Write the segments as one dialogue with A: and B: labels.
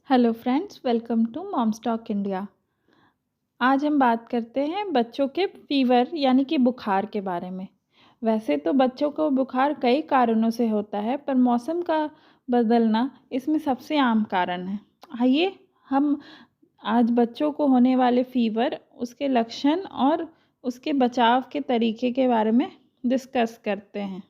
A: Hello friends, welcome to moms talk India. आज हम बात करते हैं बच्चों के फीवर यानी कि बुखार के बारे में। वैसे तो बच्चों को बुखार कई कारणों से होता है, पर मौसम का बदलना इसमें सबसे आम कारण है। आइए हम आज बच्चों को होने वाले फीवर, उसके लक्षण और उसके बचाव के तरीके के बारे में डिस्कस करते हैं।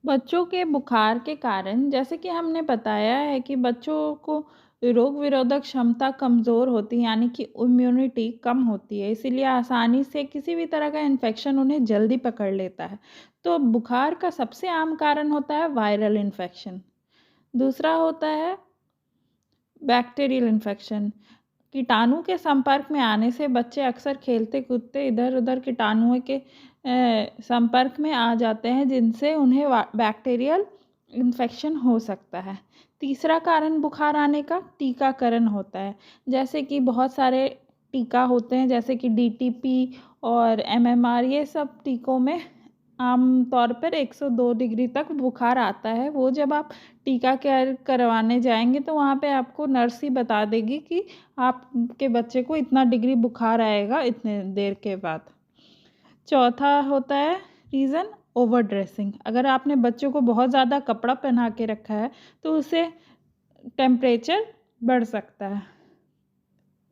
A: बच्चों के बुखार के कारण जैसे कि हमने बताया है कि बच्चों को रोग विरोधक क्षमता कमज़ोर होती है, यानी कि इम्यूनिटी कम होती है, इसीलिए आसानी से किसी भी तरह का इन्फेक्शन उन्हें जल्दी पकड़ लेता है। तो बुखार का सबसे आम कारण होता है वायरल इन्फेक्शन। दूसरा होता है बैक्टीरियल इन्फेक्शन। कीटाणु के संपर्क में आने से बच्चे अक्सर खेलते कूदते इधर उधर कीटाणुओं के संपर्क में आ जाते हैं, जिनसे उन्हें बैक्टीरियल इन्फेक्शन हो सकता है। तीसरा कारण बुखार आने का टीकाकरण होता है। जैसे कि बहुत सारे टीका होते हैं, जैसे कि डीटीपी और एमएमआर, ये सब टीकों में आम तौर पर 102 डिग्री तक बुखार आता है। वो जब आप टीका करवाने जाएंगे तो वहाँ पे आपको नर्स ही बता देगी कि आपके बच्चे को इतना डिग्री बुखार आएगा इतने देर के बाद। चौथा होता है रीज़न ओवर ड्रेसिंग। अगर आपने बच्चों को बहुत ज़्यादा कपड़ा पहना के रखा है तो उससे टेम्परेचर बढ़ सकता है।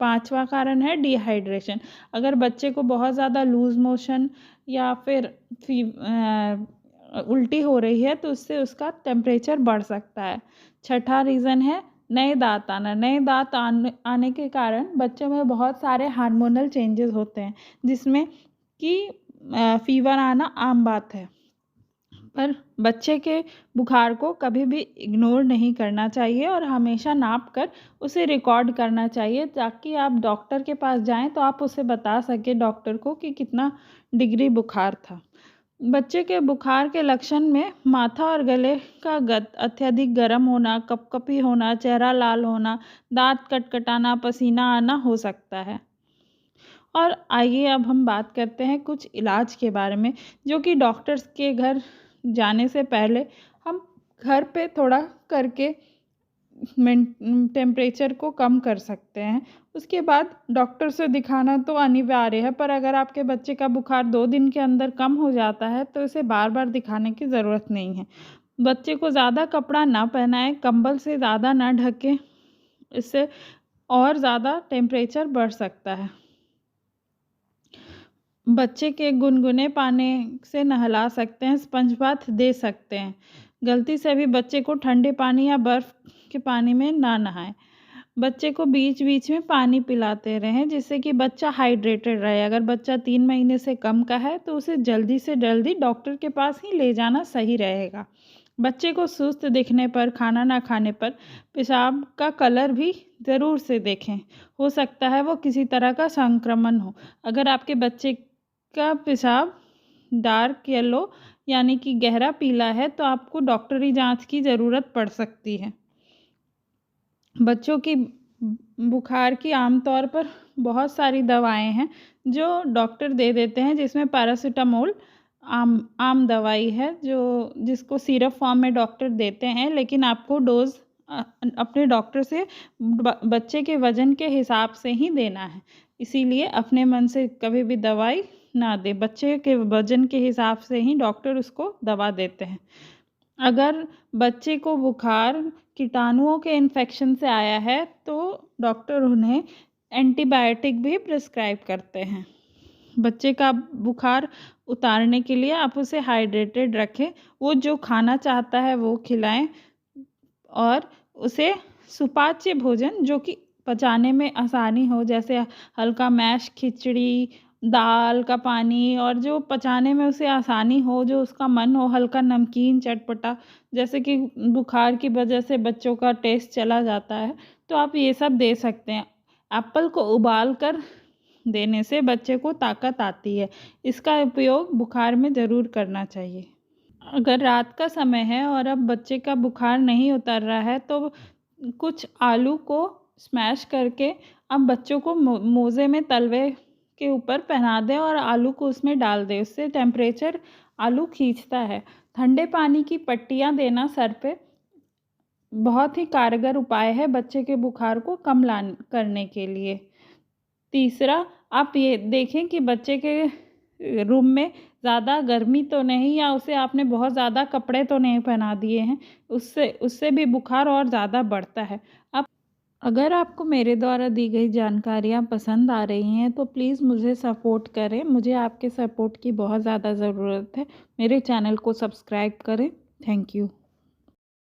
A: पांचवा कारण है डिहाइड्रेशन। अगर बच्चे को बहुत ज़्यादा लूज़ मोशन या फिर उल्टी हो रही है तो उससे उसका टेम्परेचर बढ़ सकता है। छठा रीज़न है नए दांत आना। नए दांत आने के कारण बच्चों में बहुत सारे हार्मोनल चेंजेस होते हैं, जिसमें कि फीवर आना आम बात है। पर बच्चे के बुखार को कभी भी इग्नोर नहीं करना चाहिए और हमेशा नाप कर उसे रिकॉर्ड करना चाहिए, ताकि आप डॉक्टर के पास जाएं तो आप उसे बता सकें डॉक्टर को कि कितना डिग्री बुखार था। बच्चे के बुखार के लक्षण में माथा और गले का अत्यधिक गर्म होना, कपकपी होना, चेहरा लाल होना, दांत कटकटाना, पसीना आना हो सकता है। और आइए अब हम बात करते हैं कुछ इलाज के बारे में, जो कि डॉक्टर्स के घर जाने से पहले हम घर पे थोड़ा करके टेम्परेचर को कम कर सकते हैं। उसके बाद डॉक्टर से दिखाना तो अनिवार्य है, पर अगर आपके बच्चे का बुखार 2 दिन के अंदर कम हो जाता है तो इसे बार बार दिखाने की ज़रूरत नहीं है। बच्चे को ज़्यादा कपड़ा ना पहनाएं, कंबल से ज़्यादा ना ढकें, इससे और ज़्यादा टेम्परेचर बढ़ सकता है। बच्चे के गुनगुने पानी से नहला सकते हैं, स्पंज बाथ दे सकते हैं। गलती से भी बच्चे को ठंडे पानी या बर्फ़ के पानी में ना नहाएं। बच्चे को बीच बीच में पानी पिलाते रहें, जिससे कि बच्चा हाइड्रेटेड रहे। अगर बच्चा 3 महीने से कम का है तो उसे जल्दी से जल्दी डॉक्टर के पास ही ले जाना सही रहेगा। बच्चे को सुस्त दिखने पर, खाना ना खाने पर पेशाब का कलर भी ज़रूर से देखें। हो सकता है वो किसी तरह का संक्रमण हो। अगर आपके बच्चे का पेशाब डार्क येलो यानी कि गहरा पीला है तो आपको डॉक्टरी जांच की ज़रूरत पड़ सकती है। बच्चों की बुखार की आमतौर पर बहुत सारी दवाएं हैं जो डॉक्टर दे देते हैं, जिसमें पैरासीटामोल आम दवाई है जो जिसको सिरप फॉर्म में डॉक्टर देते हैं, लेकिन आपको डोज अपने डॉक्टर से बच्चे के वज़न के हिसाब से ही देना है। इसीलिए अपने मन से कभी भी दवाई ना दें। बच्चे के वज़न के हिसाब से ही डॉक्टर उसको दवा देते हैं। अगर बच्चे को बुखार कीटाणुओं के इन्फेक्शन से आया है तो डॉक्टर उन्हें एंटीबायोटिक भी प्रिस्क्राइब करते हैं। बच्चे का बुखार उतारने के लिए आप उसे हाइड्रेटेड रखें, वो जो खाना चाहता है वो खिलाएं और उसे सुपाच्य भोजन जो कि पचाने में आसानी हो, जैसे हल्का मैश खिचड़ी, दाल का पानी, और जो पचाने में उसे आसानी हो, जो उसका मन हो, हल्का नमकीन चटपटा। जैसे कि बुखार की वजह से बच्चों का टेस्ट चला जाता है तो आप ये सब दे सकते हैं। एप्पल को उबाल कर देने से बच्चे को ताकत आती है। इसका उपयोग बुखार में ज़रूर करना चाहिए। अगर रात का समय है और अब बच्चे का बुखार नहीं उतर रहा है तो कुछ आलू को स्मैश करके आप बच्चों को मोज़े में तलवे के ऊपर पहना दें और आलू को उसमें डाल दें। उससे टेम्परेचर आलू खींचता है। ठंडे पानी की पट्टियाँ देना सर पे बहुत ही कारगर उपाय है बच्चे के बुखार को कम करने के लिए। तीसरा, आप ये देखें कि बच्चे के रूम में ज़्यादा गर्मी तो नहीं, या उसे आपने बहुत ज़्यादा कपड़े तो नहीं पहना दिए हैं, उससे उससे भी बुखार और ज़्यादा बढ़ता है। आप अगर आपको मेरे द्वारा दी गई जानकारियाँ पसंद आ रही हैं तो प्लीज़ मुझे सपोर्ट करें। मुझे आपके सपोर्ट की बहुत ज़्यादा ज़रूरत है। मेरे चैनल को सब्सक्राइब करें। Thank you.